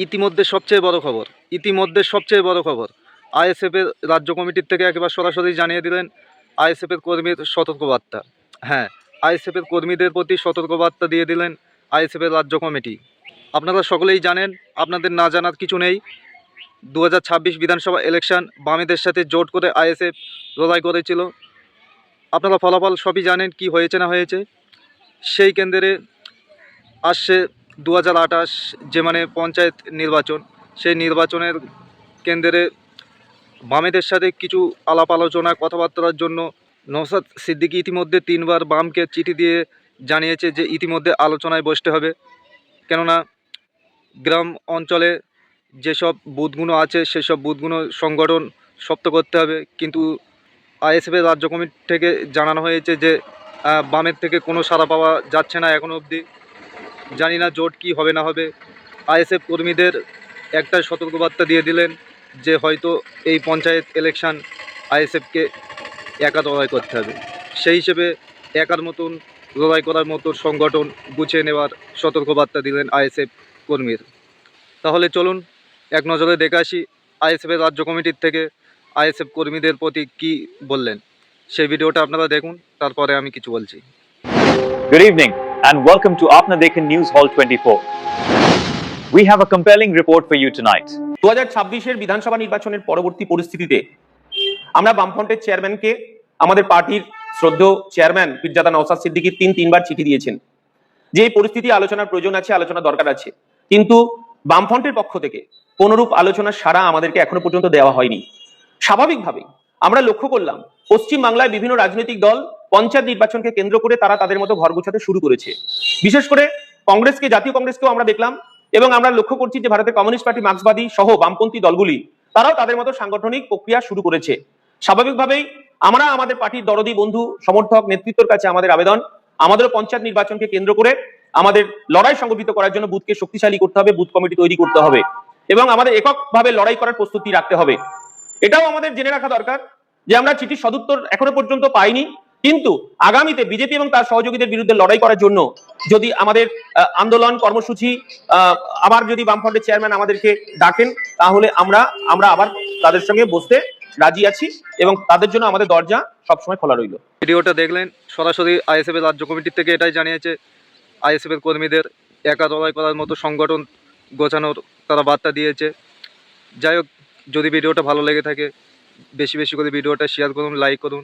ইতিমধ্যে সবচেয়ে বড় খবর আইএসএফের রাজ্য কমিটির থেকে একেবারে সরাসরি জানিয়ে দিলেন আইএসএফের কর্মীর সতর্কবার্তা। হ্যাঁ, আইএসএফের কর্মীদের প্রতি সতর্কবার্তা দিয়ে দিলেন আইএসএফের রাজ্য কমিটি। আপনারা সকলেই জানেন, আপনাদের না জানার কিছু নেই। 2026 বিধানসভা ইলেকশন বামেদের সাথে জোট করে আইএসএফ লড়াই করেছিল। আপনারা ফলাফল সবই জানেন, কি হয়েছে না হয়েছে। সেই কেন্দ্রে আসছে 2028 যে পঞ্চায়েত নির্বাচন, সেই নির্বাচনের কেন্দ্রে বামেদের সাথে কিছু আলাপ আলোচনা কথাবার্তার জন্য নওশাদ সিদ্দিকী ইতিমধ্যে 3বার বামকে চিঠি দিয়ে জানিয়েছে যে ইতিমধ্যে আলোচনায় বসতে হবে। কেননা গ্রাম অঞ্চলে যেসব বুথগুলো আছে সেসব বুথগুলো সংগঠন শক্ত করতে হবে। কিন্তু আইএসএফের রাজ্য কমিটি থেকে জানানো হয়েছে যে বামের থেকে কোনো সাড়া পাওয়া যাচ্ছে না এখনও অবধি। জানি না জোট কি হবে না হবে। আইএসএফ কর্মীদের একটা সতর্কবার্তা দিয়ে দিলেন যে হয়তো এই পঞ্চায়েত ইলেকশন আইএসএফকে একা লড়াই করতে হবে। সেই হিসেবে একার মতন লড়াই করার মতো সংগঠন গুছিয়ে নেওয়ার সতর্কবার্তা দিলেন আইএসএফ কর্মীর। তাহলে চলুন এক নজরে দেখে আসি আইএসএফের রাজ্য কমিটির থেকে আইএসএফ কর্মীদের প্রতি কি বললেন। সেই ভিডিওটা আপনারা দেখুন, তারপরে আমি কিছু বলছি। Good evening and welcome to Apna Dekhan News Hall 24. We have a compelling report for you tonight. 2026 বিধানসভা নির্বাচনের পরবর্তী পরিস্থিতিতে আমরা বামফ্রন্টের চেয়ারম্যানকে আমাদের পার্টির শ্রদ্ধেয় চেয়ারম্যান পীরজাদা নওশাদ সিদ্দিকী তিনবার চিঠি দিয়েছেন যে এই পরিস্থিতি আলোচনার প্রয়োজন আছে, আলোচনা দরকার আছে। কিন্তু বামফ্রন্টের পক্ষ থেকে কোনরূপ আলোচনার সাড়া আমাদেরকে এখনো পর্যন্ত দেওয়া হয়নি। স্বাভাবিকভাবেই আমরা লক্ষ্য করলাম পশ্চিম বাংলায় বিভিন্ন রাজনৈতিক দল পঞ্চায়েত নির্বাচনকে কেন্দ্র করে তারা তাদের মতো ঘর গোছাতে শুরু করেছে। বিশেষ করে কংগ্রেসকে, জাতীয় কংগ্রেসকেও আমরা দেখলাম এবং আমরা লক্ষ্য করছি যে ভারতের কমিউনিস্ট পার্টি, মার্ক্সবাদী সহ বামপন্থী দলগুলি তারাও তাদের মতো সাংগঠনিক প্রক্রিয়া শুরু করেছে। স্বাভাবিকভাবেই আমরা আমাদের পার্টির দরদি বন্ধু সমর্থক নেতৃত্বের কাছে আমাদের আবেদন, আমাদেরও পঞ্চায়েত নির্বাচনকে কেন্দ্র করে আমাদের লড়াই সংগঠিত করার জন্য বুথকে শক্তিশালী করতে হবে, বুথ কমিটি তৈরি করতে হবে এবং আমাদের এককভাবে লড়াই করার প্রস্তুতি রাখতে হবে। এটাও আমাদের জেনে রাখা দরকার যে আমরা চিঠির সদুত্তর এখনো পর্যন্ত পাইনি, কিন্তু আগামীতে বিজেপি এবং তার সহযোগীদের বিরুদ্ধে লড়াই করার জন্য যদি আমাদের আন্দোলন কর্মসূচি আবার যদি বামফ্রন্টের চেয়ারম্যান আমাদেরকে ডাকেন, তাহলে আমরা আবার তাদের সঙ্গে বসতে রাজি আছি এবং তাদের জন্য আমাদের দরজা সবসময় খোলা রইল। ভিডিওটা দেখলেন, সরাসরি আইএসএফের রাজ্য কমিটির থেকে এটাই জানিয়েছে আইএসএফের কর্মীদের একা লড়াই করার মতো সংগঠন গোছানোর তারা বার্তা দিয়েছে। যাই হোক, যদি ভিডিওটা ভালো লেগে থাকে বেশি বেশি করে ভিডিওটা শেয়ার করুন, লাইক করুন